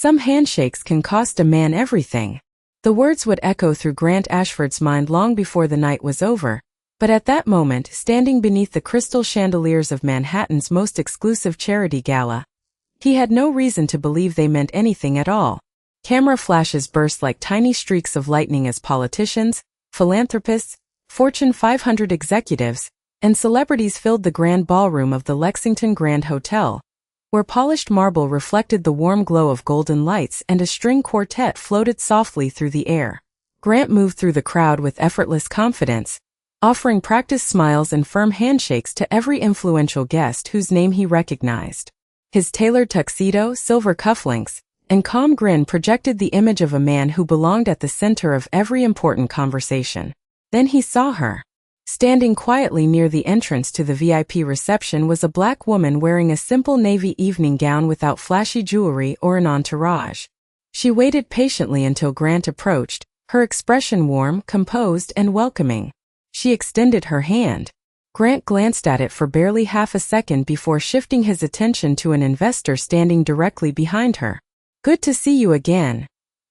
Some handshakes can cost a man everything. The words would echo through Grant Ashford's mind long before the night was over, but at that moment, standing beneath the crystal chandeliers of Manhattan's most exclusive charity gala, he had no reason to believe they meant anything at all. Camera flashes burst like tiny streaks of lightning as politicians, philanthropists, Fortune 500 executives, and celebrities filled the grand ballroom of the Lexington Grand Hotel, where polished marble reflected the warm glow of golden lights and a string quartet floated softly through the air. Grant moved through the crowd with effortless confidence, offering practiced smiles and firm handshakes to every influential guest whose name he recognized. His tailored tuxedo, silver cufflinks, and calm grin projected the image of a man who belonged at the center of every important conversation. Then he saw her. Standing quietly near the entrance to the VIP reception was a black woman wearing a simple navy evening gown without flashy jewelry or an entourage. She waited patiently until Grant approached, her expression warm, composed, and welcoming. She extended her hand. Grant glanced at it for barely half a second before shifting his attention to an investor standing directly behind her. "Good to see you again,"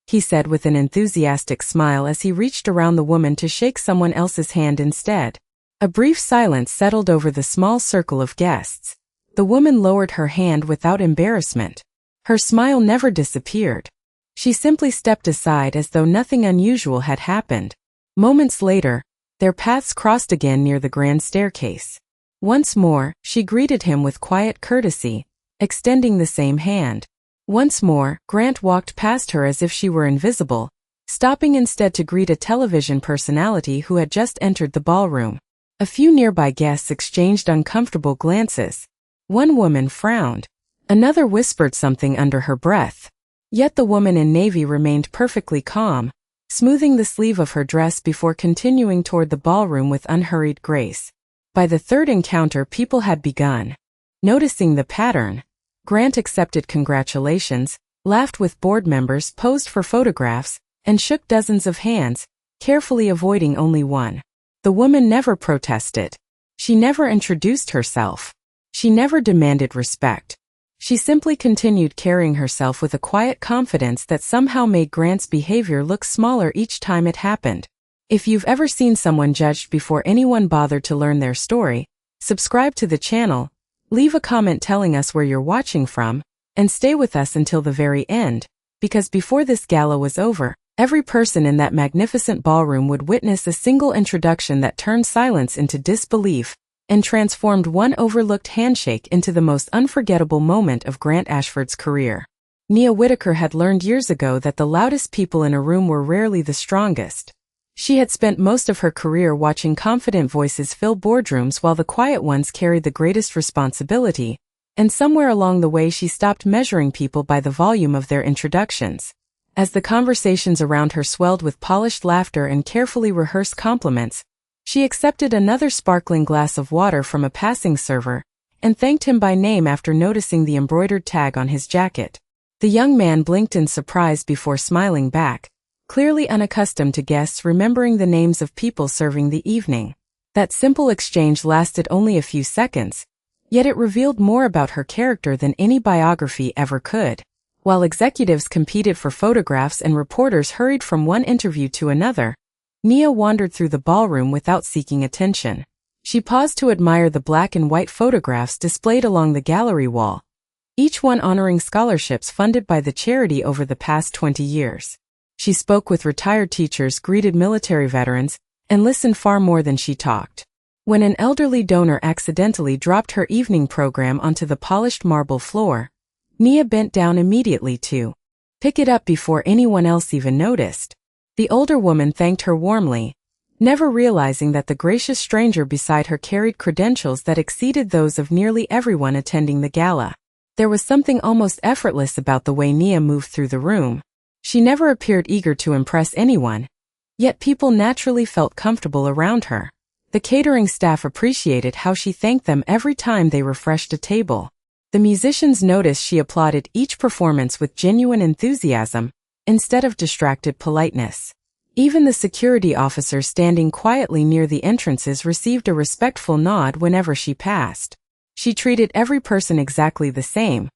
he said with an enthusiastic smile as he reached around the woman to shake someone else's hand instead. A brief silence settled over the small circle of guests. The woman lowered her hand without embarrassment. Her smile never disappeared. She simply stepped aside as though nothing unusual had happened. Moments later, their paths crossed again near the grand staircase. Once more, she greeted him with quiet courtesy, extending the same hand. Once more, Grant walked past her as if she were invisible, stopping instead to greet a television personality who had just entered the ballroom. A few nearby guests exchanged uncomfortable glances. One woman frowned. Another whispered something under her breath. Yet the woman in navy remained perfectly calm, smoothing the sleeve of her dress before continuing toward the ballroom with unhurried grace. By the third encounter, people had begun. Noticing the pattern, Grant accepted congratulations, laughed with board members, posed for photographs, and shook dozens of hands, carefully avoiding only one. The woman never protested. She never introduced herself. She never demanded respect. She simply continued carrying herself with a quiet confidence that somehow made Grant's behavior look smaller each time it happened. If you've ever seen someone judged before anyone bothered to learn their story, subscribe to the channel, leave a comment telling us where you're watching from, and stay with us until the very end, because before this gala was over, every person in that magnificent ballroom would witness a single introduction that turned silence into disbelief and transformed one overlooked handshake into the most unforgettable moment of Grant Ashford's career. Nia Whitaker had learned years ago that the loudest people in a room were rarely the strongest. She had spent most of her career watching confident voices fill boardrooms while the quiet ones carried the greatest responsibility, and somewhere along the way she stopped measuring people by the volume of their introductions. As the conversations around her swelled with polished laughter and carefully rehearsed compliments, she accepted another sparkling glass of water from a passing server and thanked him by name after noticing the embroidered tag on his jacket. The young man blinked in surprise before smiling back, clearly unaccustomed to guests remembering the names of people serving the evening. That simple exchange lasted only a few seconds, yet it revealed more about her character than any biography ever could. While executives competed for photographs and reporters hurried from one interview to another, Nia wandered through the ballroom without seeking attention. She paused to admire the black and white photographs displayed along the gallery wall, each one honoring scholarships funded by the charity over the past 20 years. She spoke with retired teachers, greeted military veterans, and listened far more than she talked. When an elderly donor accidentally dropped her evening program onto the polished marble floor, Nia bent down immediately to pick it up before anyone else even noticed. The older woman thanked her warmly, never realizing that the gracious stranger beside her carried credentials that exceeded those of nearly everyone attending the gala. There was something almost effortless about the way Nia moved through the room. She never appeared eager to impress anyone, yet people naturally felt comfortable around her. The catering staff appreciated how she thanked them every time they refreshed a table. The musicians noticed she applauded each performance with genuine enthusiasm, instead of distracted politeness. Even the security officers standing quietly near the entrances received a respectful nod whenever she passed. She treated every person exactly the same,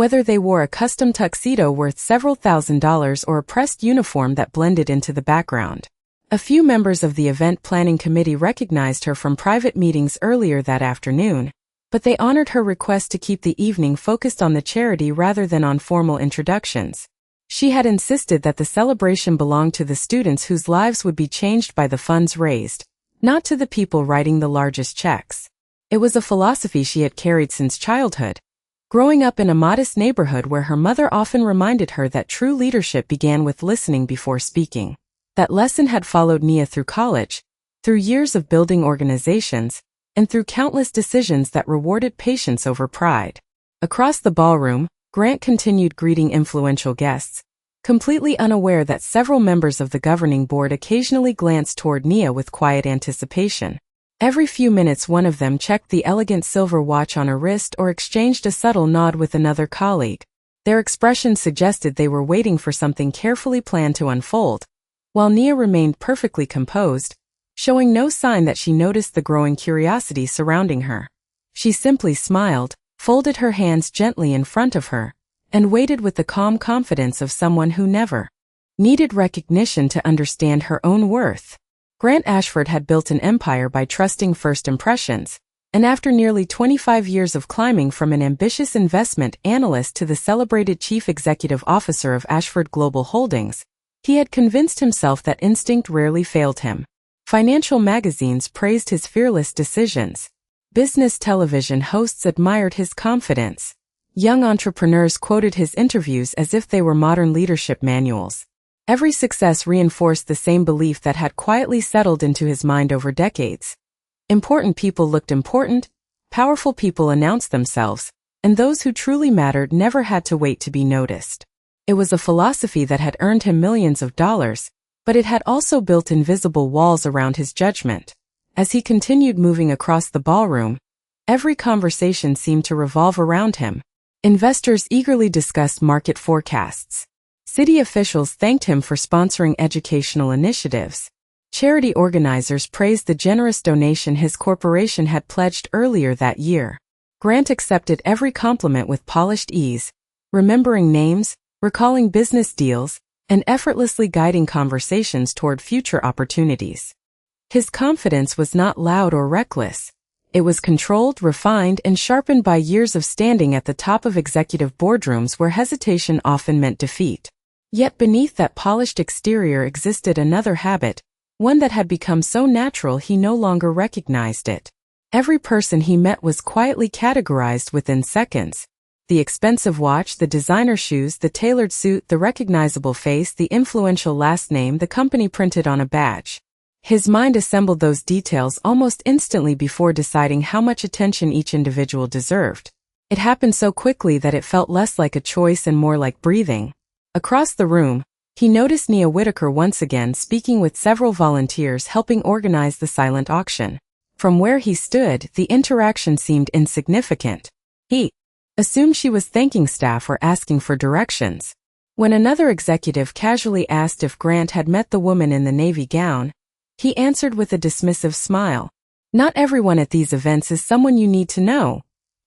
whether they wore a custom tuxedo worth several $1,000s or a pressed uniform that blended into the background. A few members of the event planning committee recognized her from private meetings earlier that afternoon, but they honored her request to keep the evening focused on the charity rather than on formal introductions. She had insisted that the celebration belonged to the students whose lives would be changed by the funds raised, not to the people writing the largest checks. It was a philosophy she had carried since childhood, growing up in a modest neighborhood where her mother often reminded her that true leadership began with listening before speaking. That lesson had followed Nia through college, through years of building organizations, and through countless decisions that rewarded patience over pride. Across the ballroom, Grant continued greeting influential guests, completely unaware that several members of the governing board occasionally glanced toward Nia with quiet anticipation. Every few minutes one of them checked the elegant silver watch on her wrist or exchanged a subtle nod with another colleague. Their expressions suggested they were waiting for something carefully planned to unfold, while Nia remained perfectly composed, showing no sign that she noticed the growing curiosity surrounding her. She simply smiled, folded her hands gently in front of her, and waited with the calm confidence of someone who never needed recognition to understand her own worth. Grant Ashford had built an empire by trusting first impressions, and after nearly 25 years of climbing from an ambitious investment analyst to the celebrated chief executive officer of Ashford Global Holdings, he had convinced himself that instinct rarely failed him. Financial magazines praised his fearless decisions. Business television hosts admired his confidence. Young entrepreneurs quoted his interviews as if they were modern leadership manuals. Every success reinforced the same belief that had quietly settled into his mind over decades. Important people looked important, powerful people announced themselves, and those who truly mattered never had to wait to be noticed. It was a philosophy that had earned him millions of dollars, but it had also built invisible walls around his judgment. As he continued moving across the ballroom, every conversation seemed to revolve around him. Investors eagerly discussed market forecasts. City officials thanked him for sponsoring educational initiatives. Charity organizers praised the generous donation his corporation had pledged earlier that year. Grant accepted every compliment with polished ease, remembering names, recalling business deals, and effortlessly guiding conversations toward future opportunities. His confidence was not loud or reckless. It was controlled, refined, and sharpened by years of standing at the top of executive boardrooms where hesitation often meant defeat. Yet beneath that polished exterior existed another habit, one that had become so natural he no longer recognized it. Every person he met was quietly categorized within seconds. The expensive watch, the designer shoes, the tailored suit, the recognizable face, the influential last name the company printed on a badge. His mind assembled those details almost instantly before deciding how much attention each individual deserved. It happened so quickly that it felt less like a choice and more like breathing. Across the room, he noticed Nia Whitaker once again speaking with several volunteers helping organize the silent auction. From where he stood, the interaction seemed insignificant. He assumed she was thanking staff or asking for directions. When another executive casually asked if Grant had met the woman in the navy gown, he answered with a dismissive smile. "Not everyone at these events is someone you need to know,"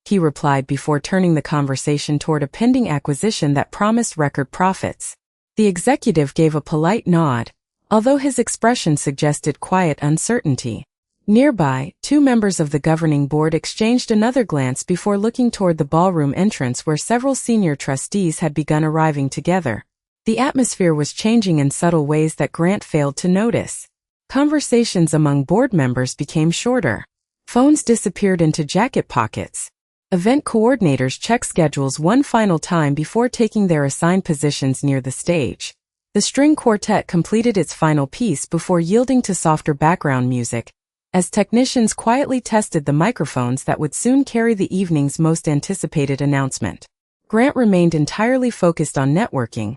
he replied before turning the conversation toward a pending acquisition that promised record profits. The executive gave a polite nod, although his expression suggested quiet uncertainty. Nearby, two members of the governing board exchanged another glance before looking toward the ballroom entrance where several senior trustees had begun arriving together. The atmosphere was changing in subtle ways that Grant failed to notice. Conversations among board members became shorter. Phones disappeared into jacket pockets. Event coordinators checked schedules one final time before taking their assigned positions near the stage. The string quartet completed its final piece before yielding to softer background music, as technicians quietly tested the microphones that would soon carry the evening's most anticipated announcement. Grant remained entirely focused on networking,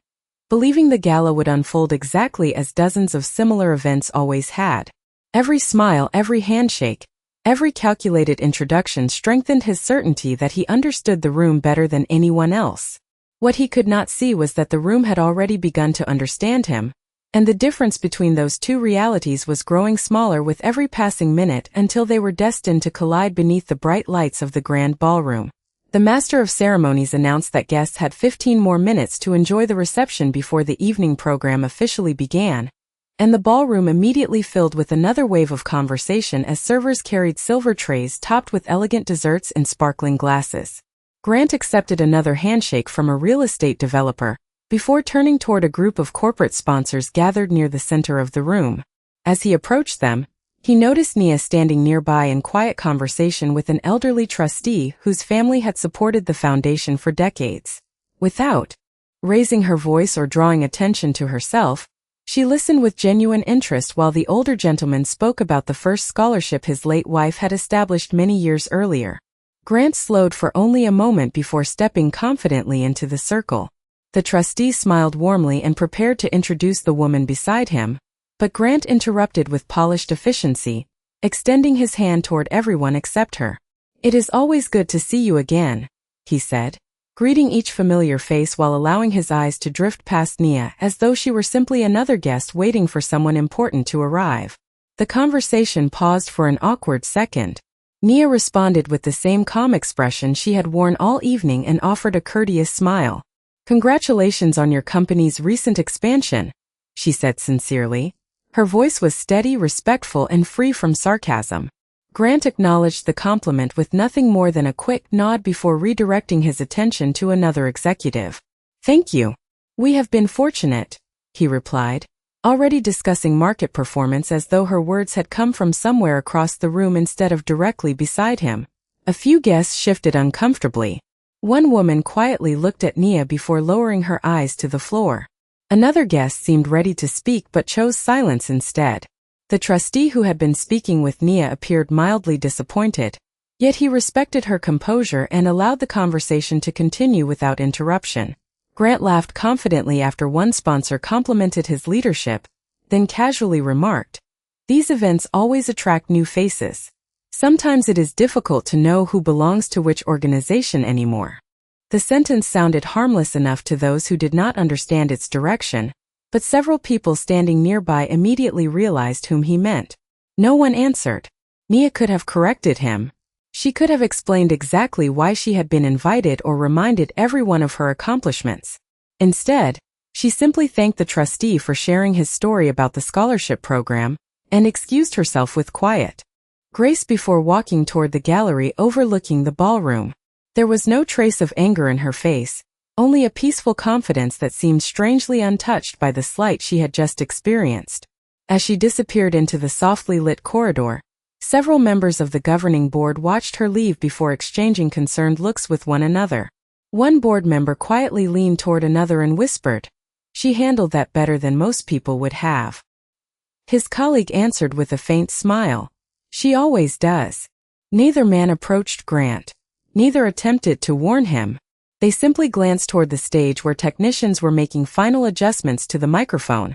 believing the gala would unfold exactly as dozens of similar events always had. Every smile, every handshake, every calculated introduction strengthened his certainty that he understood the room better than anyone else. What he could not see was that the room had already begun to understand him, and the difference between those two realities was growing smaller with every passing minute until they were destined to collide beneath the bright lights of the grand ballroom. The master of ceremonies announced that guests had 15 more minutes to enjoy the reception before the evening program officially began, and the ballroom immediately filled with another wave of conversation as servers carried silver trays topped with elegant desserts and sparkling glasses. Grant accepted another handshake from a real estate developer, before turning toward a group of corporate sponsors gathered near the center of the room. As he approached them, he noticed Nia standing nearby in quiet conversation with an elderly trustee whose family had supported the foundation for decades. Without raising her voice or drawing attention to herself, she listened with genuine interest while the older gentleman spoke about the first scholarship his late wife had established many years earlier. Grant slowed for only a moment before stepping confidently into the circle. The trustee smiled warmly and prepared to introduce the woman beside him, but Grant interrupted with polished efficiency, extending his hand toward everyone except her. "It is always good to see you again," he said, greeting each familiar face while allowing his eyes to drift past Nia as though she were simply another guest waiting for someone important to arrive. The conversation paused for an awkward second. Nia responded with the same calm expression she had worn all evening and offered a courteous smile. "Congratulations on your company's recent expansion," she said sincerely. Her voice was steady, respectful, and free from sarcasm. Grant acknowledged the compliment with nothing more than a quick nod before redirecting his attention to another executive. "Thank you. We have been fortunate," he replied, already discussing market performance as though her words had come from somewhere across the room instead of directly beside him. A few guests shifted uncomfortably. One woman quietly looked at Nia before lowering her eyes to the floor. Another guest seemed ready to speak but chose silence instead. The trustee who had been speaking with Nia appeared mildly disappointed, yet he respected her composure and allowed the conversation to continue without interruption. Grant laughed confidently after one sponsor complimented his leadership, then casually remarked, "These events always attract new faces. Sometimes it is difficult to know who belongs to which organization anymore." The sentence sounded harmless enough to those who did not understand its direction, but several people standing nearby immediately realized whom he meant. No one answered. Nia could have corrected him. She could have explained exactly why she had been invited or reminded everyone of her accomplishments. Instead, she simply thanked the trustee for sharing his story about the scholarship program and excused herself with quiet grace before walking toward the gallery overlooking the ballroom. There was no trace of anger in her face, only a peaceful confidence that seemed strangely untouched by the slight she had just experienced. As she disappeared into the softly lit corridor, several members of the governing board watched her leave before exchanging concerned looks with one another. One board member quietly leaned toward another and whispered, "She handled that better than most people would have." His colleague answered with a faint smile, "She always does." Neither man approached Grant. Neither attempted to warn him. They simply glanced toward the stage where technicians were making final adjustments to the microphone,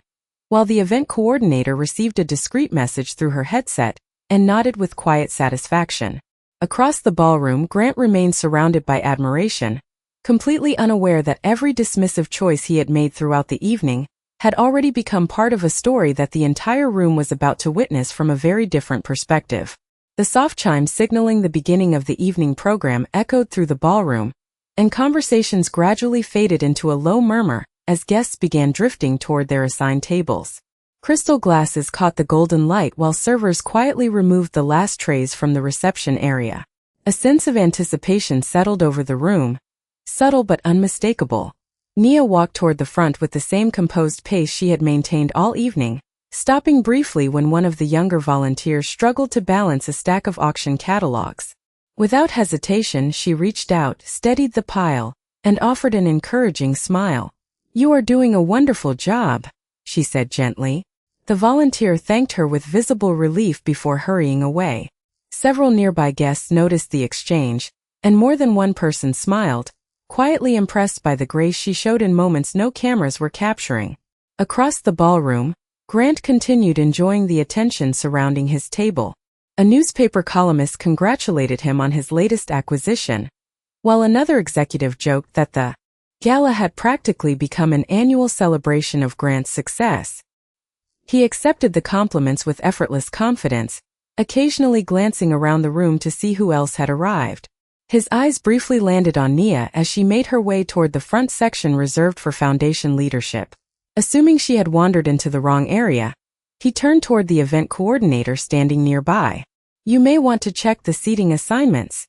while the event coordinator received a discreet message through her headset and nodded with quiet satisfaction. Across the ballroom, Grant remained surrounded by admiration, completely unaware that every dismissive choice he had made throughout the evening had already become part of a story that the entire room was about to witness from a very different perspective. The soft chime signaling the beginning of the evening program echoed through the ballroom, and conversations gradually faded into a low murmur as guests began drifting toward their assigned tables. Crystal glasses caught the golden light while servers quietly removed the last trays from the reception area. A sense of anticipation settled over the room, subtle but unmistakable. Nia walked toward the front with the same composed pace she had maintained all evening, stopping briefly when one of the younger volunteers struggled to balance a stack of auction catalogs. Without hesitation, she reached out, steadied the pile, and offered an encouraging smile. "You are doing a wonderful job," she said gently. The volunteer thanked her with visible relief before hurrying away. Several nearby guests noticed the exchange, and more than one person smiled, quietly impressed by the grace she showed in moments no cameras were capturing. Across the ballroom, Grant continued enjoying the attention surrounding his table. A newspaper columnist congratulated him on his latest acquisition, while another executive joked that the Gala had practically become an annual celebration of Grant's success. He accepted the compliments with effortless confidence, occasionally glancing around the room to see who else had arrived. His eyes briefly landed on Nia as she made her way toward the front section reserved for foundation leadership. Assuming she had wandered into the wrong area, he turned toward the event coordinator standing nearby. "You may want to check the seating assignments,"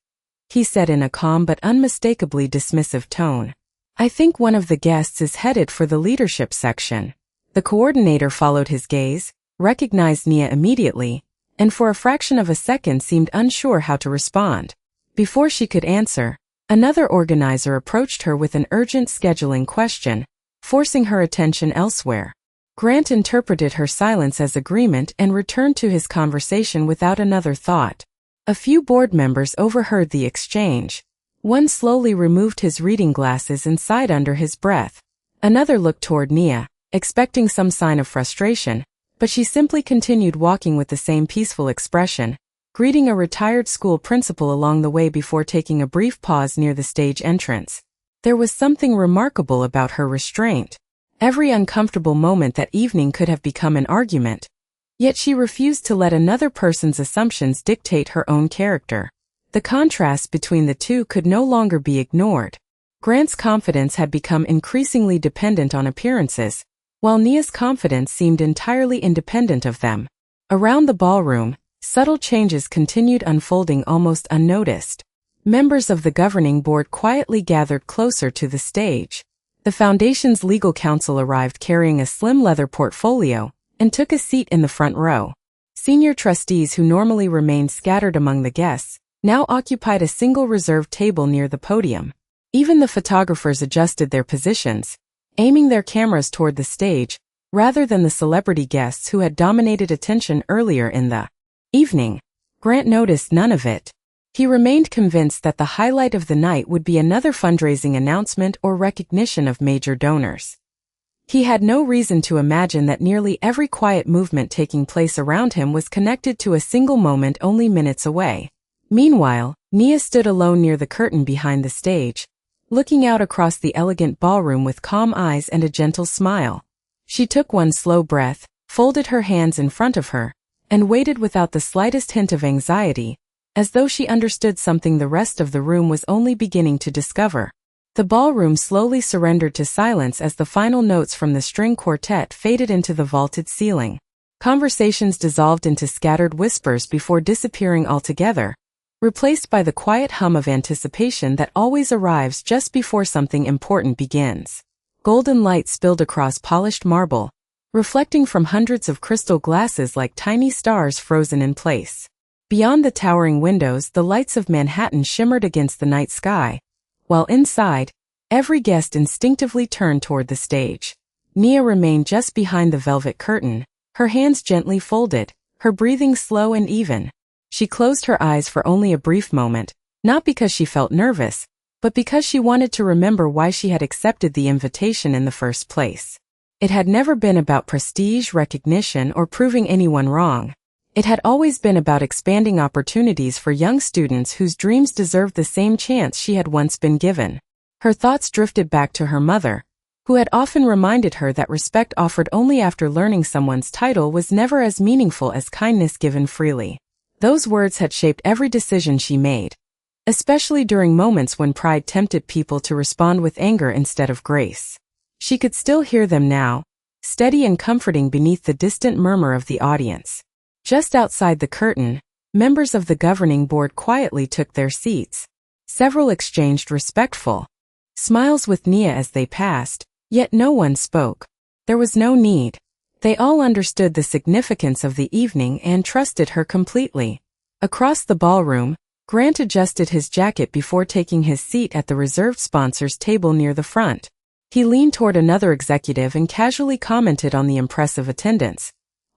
he said in a calm but unmistakably dismissive tone. "I think one of the guests is headed for the leadership section." The coordinator followed his gaze, recognized Nia immediately, and for a fraction of a second seemed unsure how to respond. Before she could answer, another organizer approached her with an urgent scheduling question, forcing her attention elsewhere. Grant interpreted her silence as agreement and returned to his conversation without another thought. A few board members overheard the exchange. One slowly removed his reading glasses and sighed under his breath. Another looked toward Nia, expecting some sign of frustration, but she simply continued walking with the same peaceful expression, greeting a retired school principal along the way before taking a brief pause near the stage entrance. There was something remarkable about her restraint. Every uncomfortable moment that evening could have become an argument. Yet she refused to let another person's assumptions dictate her own character. The contrast between the two could no longer be ignored. Grant's confidence had become increasingly dependent on appearances, while Nia's confidence seemed entirely independent of them. Around the ballroom, subtle changes continued unfolding almost unnoticed. Members of the governing board quietly gathered closer to the stage. The foundation's legal counsel arrived carrying a slim leather portfolio and took a seat in the front row. Senior trustees who normally remained scattered among the guests now occupied a single reserved table near the podium. Even the photographers adjusted their positions, aiming their cameras toward the stage rather than the celebrity guests who had dominated attention earlier in the evening. Grant noticed none of it. He remained convinced that the highlight of the night would be another fundraising announcement or recognition of major donors. He had no reason to imagine that nearly every quiet movement taking place around him was connected to a single moment only minutes away. Meanwhile, Nia stood alone near the curtain behind the stage, looking out across the elegant ballroom with calm eyes and a gentle smile. She took one slow breath, folded her hands in front of her, and waited without the slightest hint of anxiety, as though she understood something the rest of the room was only beginning to discover. The ballroom slowly surrendered to silence as the final notes from the string quartet faded into the vaulted ceiling. Conversations dissolved into scattered whispers before disappearing altogether, replaced by the quiet hum of anticipation that always arrives just before something important begins. Golden light spilled across polished marble, reflecting from hundreds of crystal glasses like tiny stars frozen in place. Beyond the towering windows, the lights of Manhattan shimmered against the night sky, while inside, every guest instinctively turned toward the stage. Nia remained just behind the velvet curtain, her hands gently folded, her breathing slow and even. She closed her eyes for only a brief moment, not because she felt nervous, but because she wanted to remember why she had accepted the invitation in the first place. It had never been about prestige, recognition, or proving anyone wrong. It had always been about expanding opportunities for young students whose dreams deserved the same chance she had once been given. Her thoughts drifted back to her mother, who had often reminded her that respect offered only after learning someone's title was never as meaningful as kindness given freely. Those words had shaped every decision she made, especially during moments when pride tempted people to respond with anger instead of grace. She could still hear them now, steady and comforting beneath the distant murmur of the audience. Just outside the curtain, members of the governing board quietly took their seats. Several exchanged respectful smiles with Nia as they passed, yet no one spoke. There was no need. They all understood the significance of the evening and trusted her completely. Across the ballroom, Grant adjusted his jacket before taking his seat at the reserved sponsors table near the front. He leaned toward another executive and casually commented on the impressive attendance,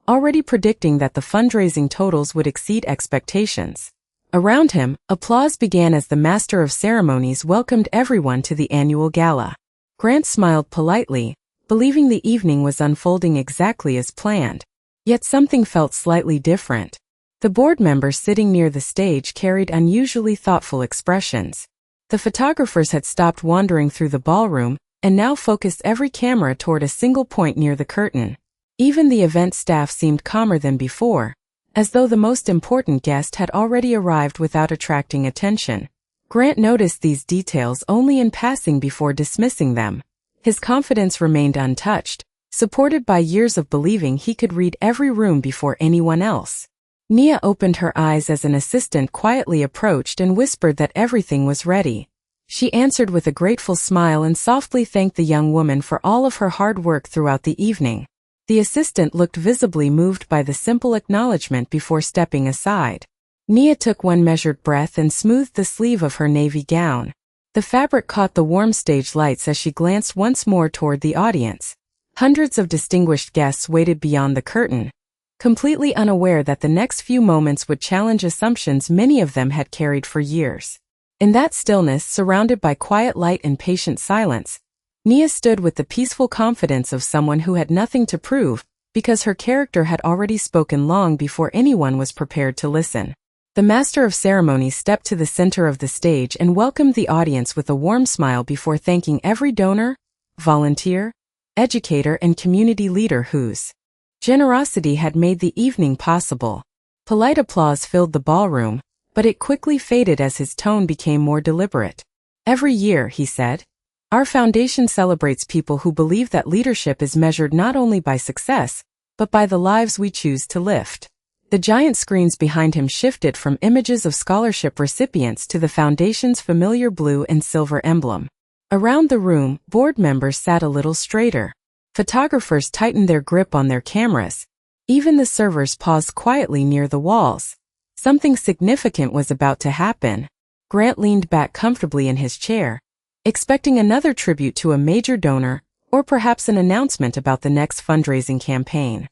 already predicting that the fundraising totals would exceed expectations. Around him, applause began as the master of ceremonies welcomed everyone to the annual gala. Grant smiled politely, believing the evening was unfolding exactly as planned. Yet something felt slightly different. The board members sitting near the stage carried unusually thoughtful expressions. The photographers had stopped wandering through the ballroom and now focused every camera toward a single point near the curtain. Even the event staff seemed calmer than before, as though the most important guest had already arrived without attracting attention. Grant noticed these details only in passing before dismissing them. His confidence remained untouched, supported by years of believing he could read every room before anyone else. Nia opened her eyes as an assistant quietly approached and whispered that everything was ready. She answered with a grateful smile and softly thanked the young woman for all of her hard work throughout the evening. The assistant looked visibly moved by the simple acknowledgement before stepping aside. Nia took one measured breath and smoothed the sleeve of her navy gown. The fabric caught the warm stage lights as she glanced once more toward the audience. Hundreds of distinguished guests waited beyond the curtain, completely unaware that the next few moments would challenge assumptions many of them had carried for years. In that stillness, surrounded by quiet light and patient silence, Nia stood with the peaceful confidence of someone who had nothing to prove, because her character had already spoken long before anyone was prepared to listen. The master of ceremonies stepped to the center of the stage and welcomed the audience with a warm smile before thanking every donor, volunteer, educator, and community leader whose generosity had made the evening possible. Polite applause filled the ballroom, but it quickly faded as his tone became more deliberate. Every year, he said, our foundation celebrates people who believe that leadership is measured not only by success, but by the lives we choose to lift. The giant screens behind him shifted from images of scholarship recipients to the foundation's familiar blue and silver emblem. Around the room, board members sat a little straighter. Photographers tightened their grip on their cameras. Even the servers paused quietly near the walls. Something significant was about to happen. Grant leaned back comfortably in his chair, expecting another tribute to a major donor, or perhaps an announcement about the next fundraising campaign.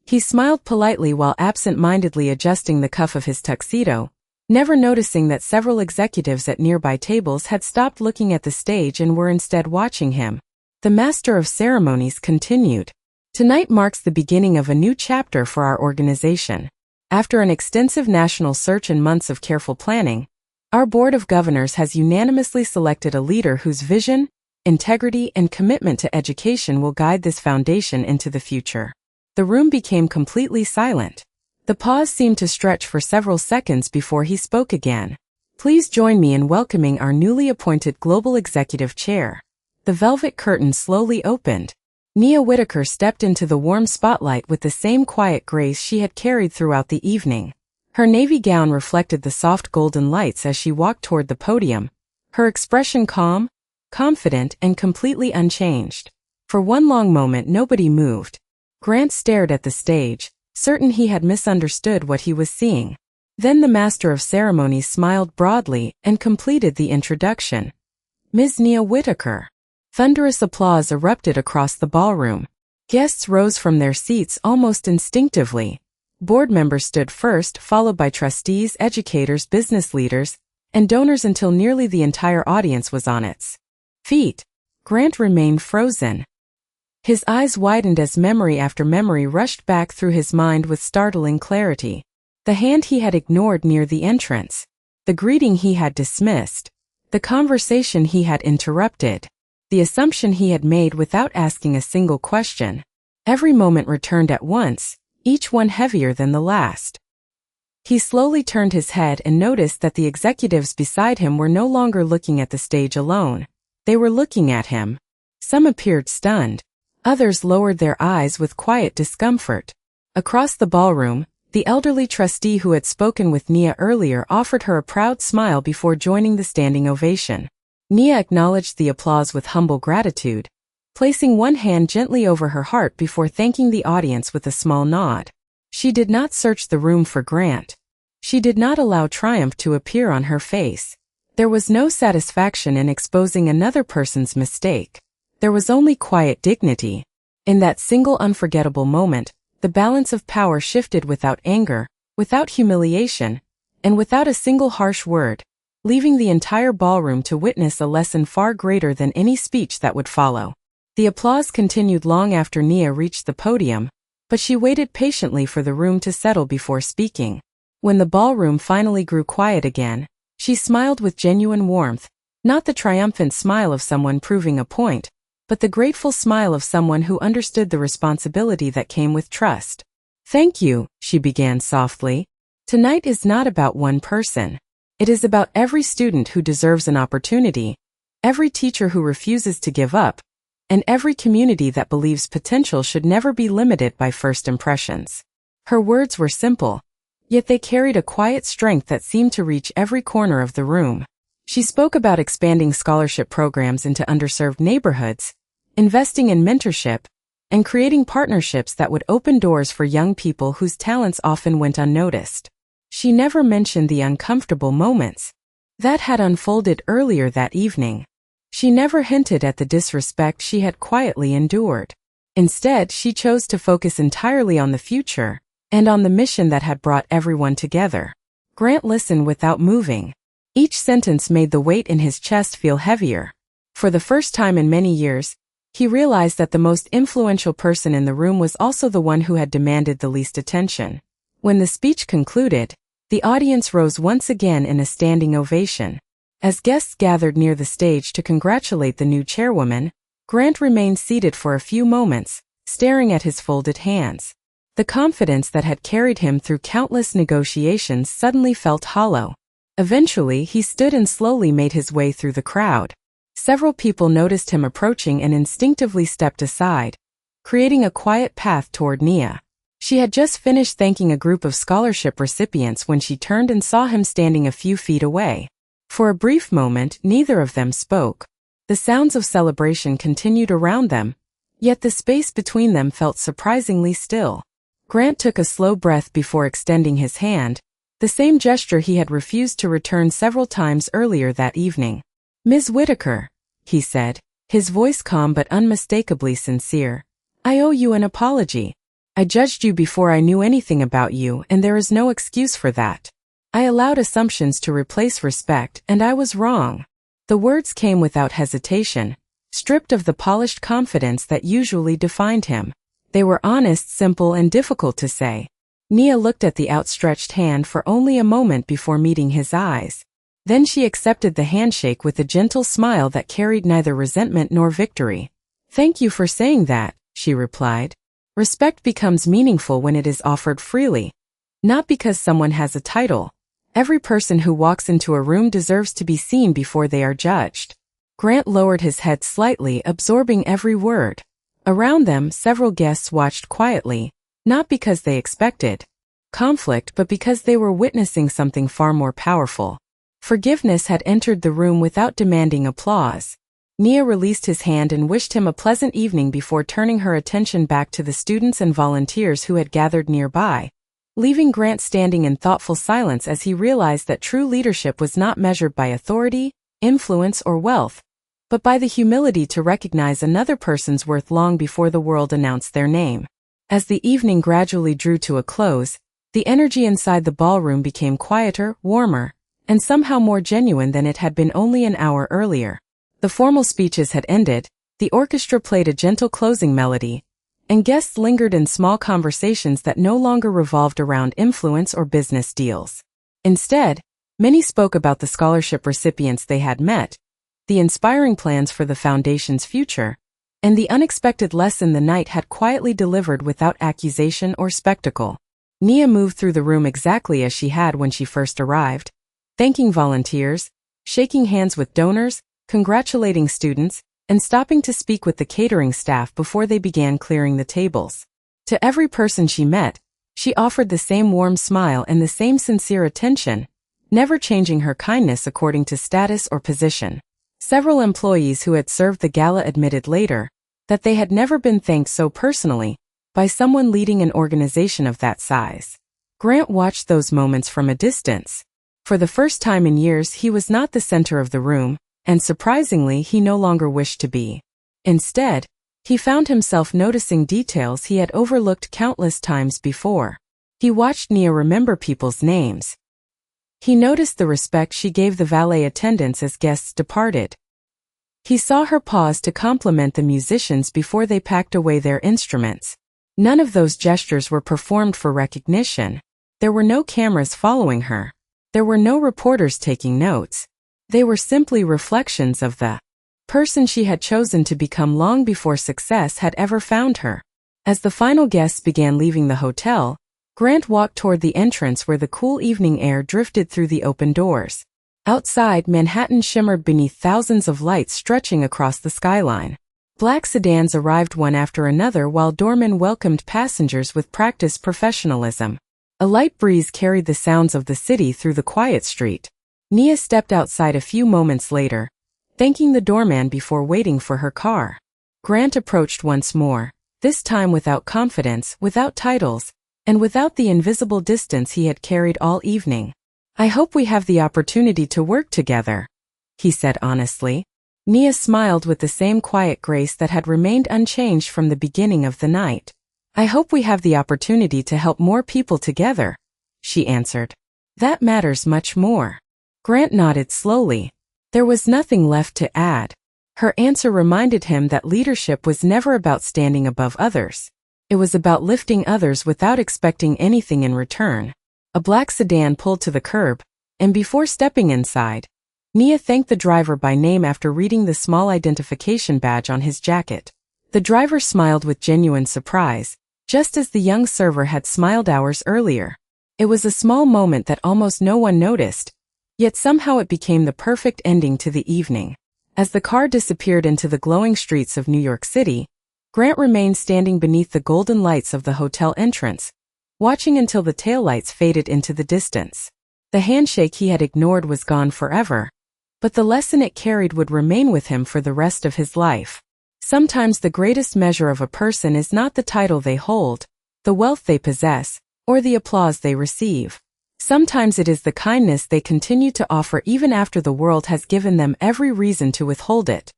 He smiled politely while absent-mindedly adjusting the cuff of his tuxedo, never noticing that several executives at nearby tables had stopped looking at the stage and were instead watching him. The master of ceremonies continued. Tonight marks the beginning of a new chapter for our organization. After an extensive national search and months of careful planning, our board of governors has unanimously selected a leader whose vision, integrity, and commitment to education will guide this foundation into the future. The room became completely silent. The pause seemed to stretch for several seconds before he spoke again. Please join me in welcoming our newly appointed Global Executive Chair. The velvet curtain slowly opened. Nia Whitaker stepped into the warm spotlight with the same quiet grace she had carried throughout the evening. Her navy gown reflected the soft golden lights as she walked toward the podium, her expression calm, confident, and completely unchanged. For one long moment nobody moved. Grant stared at the stage, certain he had misunderstood what he was seeing. Then the master of ceremonies smiled broadly and completed the introduction. Ms. Nia Whitaker. Thunderous applause erupted across the ballroom. Guests rose from their seats almost instinctively. Board members stood first, followed by trustees, educators, business leaders, and donors until nearly the entire audience was on its feet. Grant remained frozen. His eyes widened as memory after memory rushed back through his mind with startling clarity. The hand he had ignored near the entrance. The greeting he had dismissed. The conversation he had interrupted. The assumption he had made without asking a single question. Every moment returned at once, each one heavier than the last. He slowly turned his head and noticed that the executives beside him were no longer looking at the stage alone. They were looking at him. Some appeared stunned. Others lowered their eyes with quiet discomfort. Across the ballroom, the elderly trustee who had spoken with Nia earlier offered her a proud smile before joining the standing ovation. Nia acknowledged the applause with humble gratitude, placing one hand gently over her heart before thanking the audience with a small nod. She did not search the room for Grant. She did not allow triumph to appear on her face. There was no satisfaction in exposing another person's mistake. There was only quiet dignity. In that single unforgettable moment, the balance of power shifted without anger, without humiliation, and without a single harsh word, leaving the entire ballroom to witness a lesson far greater than any speech that would follow. The applause continued long after Nia reached the podium, but she waited patiently for the room to settle before speaking. When the ballroom finally grew quiet again, she smiled with genuine warmth, not the triumphant smile of someone proving a point, but the grateful smile of someone who understood the responsibility that came with trust. Thank you, she began softly. Tonight is not about one person. It is about every student who deserves an opportunity, every teacher who refuses to give up, and every community that believes potential should never be limited by first impressions. Her words were simple, yet they carried a quiet strength that seemed to reach every corner of the room. She spoke about expanding scholarship programs into underserved neighborhoods, investing in mentorship, and creating partnerships that would open doors for young people whose talents often went unnoticed. She never mentioned the uncomfortable moments that had unfolded earlier that evening. She never hinted at the disrespect she had quietly endured. Instead, she chose to focus entirely on the future and on the mission that had brought everyone together. Grant listened without moving. Each sentence made the weight in his chest feel heavier. For the first time in many years, he realized that the most influential person in the room was also the one who had demanded the least attention. When the speech concluded, the audience rose once again in a standing ovation. As guests gathered near the stage to congratulate the new chairwoman, Grant remained seated for a few moments, staring at his folded hands. The confidence that had carried him through countless negotiations suddenly felt hollow. Eventually, he stood and slowly made his way through the crowd. Several people noticed him approaching and instinctively stepped aside, creating a quiet path toward Nia. She had just finished thanking a group of scholarship recipients when she turned and saw him standing a few feet away. For a brief moment, neither of them spoke. The sounds of celebration continued around them, yet the space between them felt surprisingly still. Grant took a slow breath before extending his hand, the same gesture he had refused to return several times earlier that evening. "Ms. Whitaker," he said, his voice calm but unmistakably sincere, "I owe you an apology. I judged you before I knew anything about you, and there is no excuse for that. I allowed assumptions to replace respect, and I was wrong." The words came without hesitation, stripped of the polished confidence that usually defined him. They were honest, simple, and difficult to say. Nia looked at the outstretched hand for only a moment before meeting his eyes. Then she accepted the handshake with a gentle smile that carried neither resentment nor victory. "Thank you for saying that," she replied. "Respect becomes meaningful when it is offered freely, not because someone has a title. Every person who walks into a room deserves to be seen before they are judged." Grant lowered his head slightly, absorbing every word. Around them, several guests watched quietly, not because they expected conflict, but because they were witnessing something far more powerful. Forgiveness had entered the room without demanding applause. Nia released his hand and wished him a pleasant evening before turning her attention back to the students and volunteers who had gathered nearby, leaving Grant standing in thoughtful silence as he realized that true leadership was not measured by authority, influence, or wealth, but by the humility to recognize another person's worth long before the world announced their name. As the evening gradually drew to a close, the energy inside the ballroom became quieter, warmer, and somehow more genuine than it had been only an hour earlier. The formal speeches had ended, the orchestra played a gentle closing melody, and guests lingered in small conversations that no longer revolved around influence or business deals. Instead, many spoke about the scholarship recipients they had met, the inspiring plans for the foundation's future, and the unexpected lesson the night had quietly delivered without accusation or spectacle. Nia moved through the room exactly as she had when she first arrived, thanking volunteers, shaking hands with donors, congratulating students, and stopping to speak with the catering staff before they began clearing the tables. To every person she met, she offered the same warm smile and the same sincere attention, never changing her kindness according to status or position. Several employees who had served the gala admitted later that they had never been thanked so personally by someone leading an organization of that size. Grant watched those moments from a distance. For the first time in years, he was not the center of the room, and surprisingly, he no longer wished to be. Instead, he found himself noticing details he had overlooked countless times before. He watched Nia remember people's names. He noticed the respect she gave the valet attendants as guests departed. He saw her pause to compliment the musicians before they packed away their instruments. None of those gestures were performed for recognition. There were no cameras following her. There were no reporters taking notes. They were simply reflections of the person she had chosen to become long before success had ever found her. As the final guests began leaving the hotel, Grant walked toward the entrance where the cool evening air drifted through the open doors. Outside, Manhattan shimmered beneath thousands of lights stretching across the skyline. Black sedans arrived one after another while doormen welcomed passengers with practiced professionalism. A light breeze carried the sounds of the city through the quiet street. Nia stepped outside a few moments later, thanking the doorman before waiting for her car. Grant approached once more, this time without confidence, without titles, and without the invisible distance he had carried all evening. "I hope we have the opportunity to work together," he said honestly. Nia smiled with the same quiet grace that had remained unchanged from the beginning of the night. "I hope we have the opportunity to help more people together," she answered. "That matters much more." Grant nodded slowly. There was nothing left to add. Her answer reminded him that leadership was never about standing above others. It was about lifting others without expecting anything in return. A black sedan pulled to the curb, and before stepping inside, Nia thanked the driver by name after reading the small identification badge on his jacket. The driver smiled with genuine surprise, just as the young server had smiled hours earlier. It was a small moment that almost no one noticed, yet somehow it became the perfect ending to the evening. As the car disappeared into the glowing streets of New York City, Grant remained standing beneath the golden lights of the hotel entrance, watching until the taillights faded into the distance. The handshake he had ignored was gone forever, but the lesson it carried would remain with him for the rest of his life. Sometimes the greatest measure of a person is not the title they hold, the wealth they possess, or the applause they receive. Sometimes it is the kindness they continue to offer even after the world has given them every reason to withhold it.